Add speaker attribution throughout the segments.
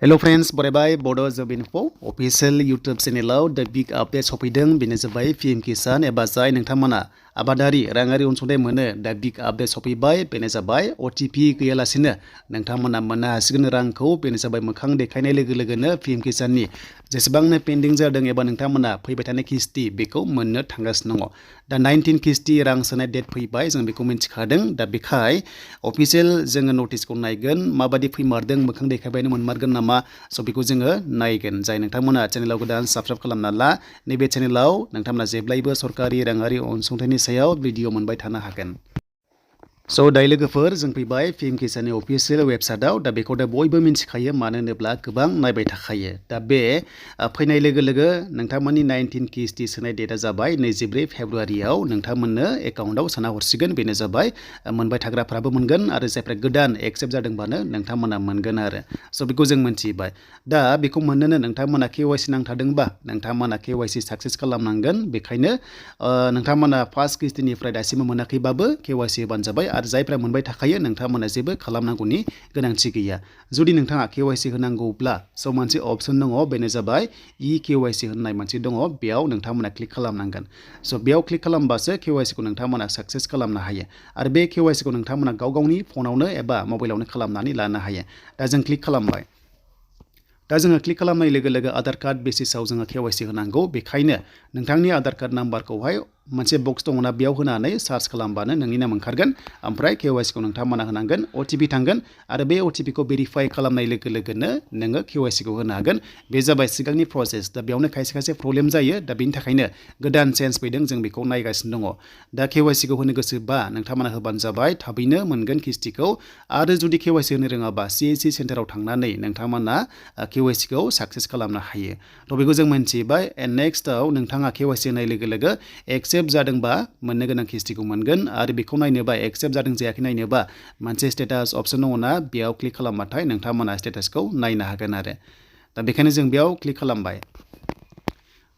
Speaker 1: Hello friends, bye bodo Info official YouTube channel the big update सफैदों बेनो जाबाय PM किसान एबा जाय नोंथांमोना आबादारि राङारि अनसुंथाइ मोनो दा बिग आपडेट सफैबाय बेनो जाबाय OTP गैयालासिनो नोंथांमोना मोननो हासिगोन रांखौ बेनो जाबाय मोखां देखायनाय लोगो लोगोनो PM किसाननि जेसेबांनो पेन्डिं जादों एबा नोंथांमोना फैबाय थानाय किस्ति बेखौ मोननो थांगासिनो दङ दा 19 किस्ति रां सोनाय डेट फैबाय जों बेखौ मिन्थिखादों दा बेखाय अफिशियेल जोङो नटिसखौ नायगोन माबादि फैमारदों मोखां देखायबायनो मोनमारगोन नामा स' बेखौ जोङो नायगोन जाय नोंथांमोना चेनेलाव गोदान साबस्क्राइब खालामना ला नैबे चेनेलाव नोंथांमोना जेब्लायबो सरकारि राङारि अनसुंथाइनि सायाव भिडिअ मोनबाय थानो हागोन स' दायो लोगोफोर जों फैबाय PM किसाननि अफिशियेल वेबसाइटआव दा बेखौ दा बयबो मिन्थिखायो मानो होनोब्ला गोबां नायबाय थाखायो दा बे फैनाय लोगो लोगो नोंथांमोननि 19 किस्ति सोनाय डेटआ जाबाय 24 फेब्रुवारियाव नोंथांमोननो एकाउन्टआव सोना हरसिगोन बेनो जाबाय मोनबाय थाग्राफ्राबो मोनगोन आरो जायफ्रा गोदान एक्सेप्ट जादोंबानो नोंथांमोना मोनगोन आरो स' बेखौ जों मिन्थिबाय दा बेखौ मोननोनो नोंथांमोना KYC नांथारदोंबा नोंथांमोना KYC साक्सेस खालामनांगोन बेखायनो नोंथांमोना फार्स्ट किस्तिनिफ्राय दासिमबो मोनाखैबाबो KYC होबानो जाबाय आरो जायफ्रा मोनबाय थाखायो नोंथांमोना जेबो खालामनांगौनि गोनांथि गैया जुदि नोंथाङा KYC होनांगौब्ला स' मोनसे अपसन दङ बेनो जाबाय KYC होननाय मोनसे दङ बेयाव नोंथांमोना क्लिक खालामनांगोन स' बेयाव क्लिक खालामबासो KYC खौ नोंथांमोना साक्सेस खालामनो हायो आरो बे KYC खौ नोंथांमोना गाव गावनि फनावनो एबा मबाइलावनो खालामनानै लानो हायो दा जों क्लिक खालामबाय दा जोङो क्लिक खालामनाय लोगो लोगो आधार कार्ड बेसिसाव जोङो KYC होनांगौ बेखायनो नोंथांनि आधार कार्ड नाम्बारखौहाय मोनसे बक्स दङना बेयाव होनानै सार्च खालामबानो नोंनि नाम ओंखारगोन ओमफ्राय KYC खौ नोंथांमोना होनांगोन OTP थांगोन आरो बे OTP खौ भेरिफाइ खालामनाय लोगो लोगोनो नोङो KYC खौ होनो हागोन बे जाबाय सिगांनि प्रसेस दा बेयावनो खायसे प्रब्लेम जायो दा बेनि थाखायनो गोदान चेन्ज फैदों जों बेखौ नायगासिनो दङ दा KYC खौ होनो गोसोबा नोंथांमोना होबानो जाबाय थाबैनो मोनगोन किस्तिखौ आरो जुदि KYC होनो रोङाबा CSC सेन्टाराव थांनानै नोंथांमोना KYC खौ साक्सेस खालामनो हायो थ' बेखौ जों मिन्थिबाय एन्ड नेक्स्टआव नोंथाङा KYC होनाय लोगो लोगो एक्सेप्ट जादोंबा मोननो गोनां किस्तिखौ मोनगोन आरो बेखौ नायनोबा एक्सेप्ट जादों जायाखै नायनोबा मोनसे स्टेटास अपसन दङना बेयाव क्लिक खालामबाथाय नोंथांमोना स्टेटासखौ नायनो हागोन आरो दा बेखायनो जों बेयाव क्लिक खालामबाय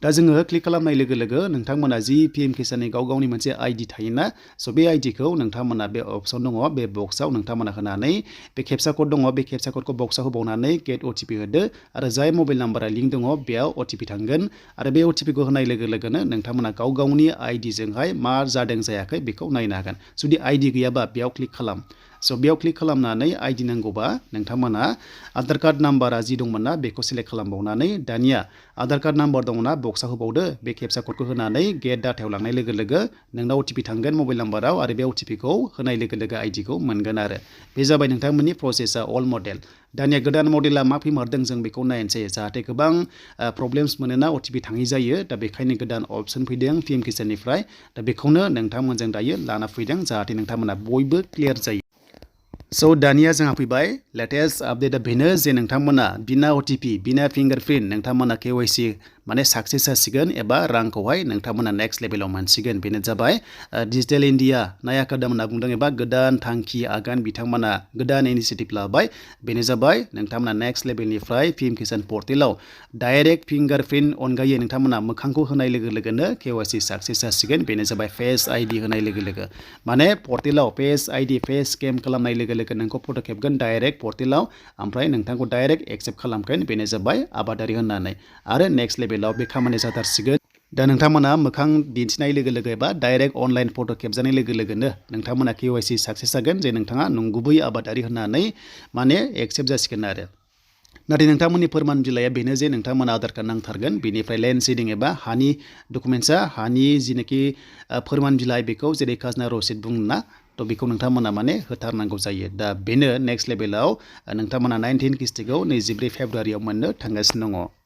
Speaker 1: दा जोङो क्लिक खालामनाय लोगो लोगो नोंथांमोना जि PM किसाननि गाव गावनि मोनसे ID थायोना स' बे ID खौ नोंथांमोना बे अपसन दङ बे बक्सआव नोंथांमोना होनानै बे केपचा कड दङ बे केपचा कडखौ बक्सआव होबावनानै गेट OTP होदो आरो जाय मबाइल नाम्बारा लिंक दङ बेयाव OTP थांगोन आरो बे OTP खौ होनाय लोगो लोगोनो नोंथांमोना गाव गावनि ID जोंहाय मा जादों जायाखै बेखौ नायनो हागोन जुदि ID गैयाबा बेयाव क्लिक खालाम स' बेयाव क्लिक खालामनानै ID नांगौबा नोंथांमोना आधार कार्ड नाम्बारा जि दंमोन ना बेखौ सिलेक्ट खालामबावनानै दानिया आधार कार्ड नाम्बार दङना बक्सआव होबावदो बे केपचा कडखौ होनानै गेट डाटायाव लांनाय लोगो लोगो नोंनाव OTP थांगोन मबाइल नाम्बाराव आरो बे OTP खौ होनाय लोगो लोगो ID खौ मोनगोन आरो बे जाबाय नोंथांमोननि प्रसेसआ अल मडेल दानिया गोदान मडेला मा फैमारदों जों बेखौ नायनोसै जाहाथे गोबां प्रब्लेम्स मोनोना OTP थाङै जायो दा बेखायनो गोदान अपसन फैदों PM किसाननिफ्राय दा बेखौनो नोंथांमोनजों दायो लाना फैदों जाहाथे नोंथांमोना बयबो क्लियार जायो स' दानिया जोंहा फैबाय लेटेस्ट आपडेटआ बेनो जे नोंथांमोना बिना OTP बिना फिंगारप्रिन्ट नोंथांमोना KYC माने साक्सेस जासिगोन एबा रांखौहाय नोंथांमोना नेक्स्ट लेभेलाव मोनसिगोन बेनो जाबाय डिजिटेल इन्डिया नाया कदम होनना बुंदों एबा गोदान थांखि आगान बिथांमोना गोदान इनिसियेटिभ लाबाय बेनो जाबाय नोंथांमोना नेक्स्ट लेभेलनिफ्राय PM किसान पर्टेलाव डाइरेक्ट फिंगारप्रिन्ट अनगायै नोंथांमोना मोखांखौ होनाय लोगो लोगोनो KYC साक्सेस जासिगोन बेनो जाबाय फेस ID होनाय लोगो लोगो माने पर्टेलाव फेस ID फेस स्केम खालामनाय लोगो लोगो नोंखौ फट' खेबगोन डाइरेक्ट पर्टेलाव ओमफ्राय नोंथांखौ डाइरेक्ट एक्सेप्ट खालामगोन बेनो जाबाय आबादारि होननानै आरो नेक्स्ट लेभेलाव बे खामानिया जाथारसिगोन दा नोंथांमोना मोखां दिन्थिनाय लोगो लोगो एबा डाइरेक्ट अनलाइन फट' खेबजानाय लोगो लोगोनो नोंथांमोना KYC साक्सेस जागोन जे नोंथाङा नंगुबै आबादारि होननानै माने एक्सेप्ट जासिगोन आरो नाथाय नोंथांमोननि फोरमान बिलाइया बेनो जे नोंथांमोना आधार कार्ड नांथारगोन बेनिफ्राय लेन्ड सिडिं एबा हानि डकुमेन्ट्सआ हानि जिनोखि फोरमान बिलाइ बेखौ जेरै खाजोना रसिद बुङोना थ' बेखौ नोंथांमोना माने होथारनांगौ जायो दा बेनो नेक्स्ट लेभेलाव नोंथांमोना 19 किस्तिखौ 24 फेब्रुवारियाव मोननो थांगासिनो दङ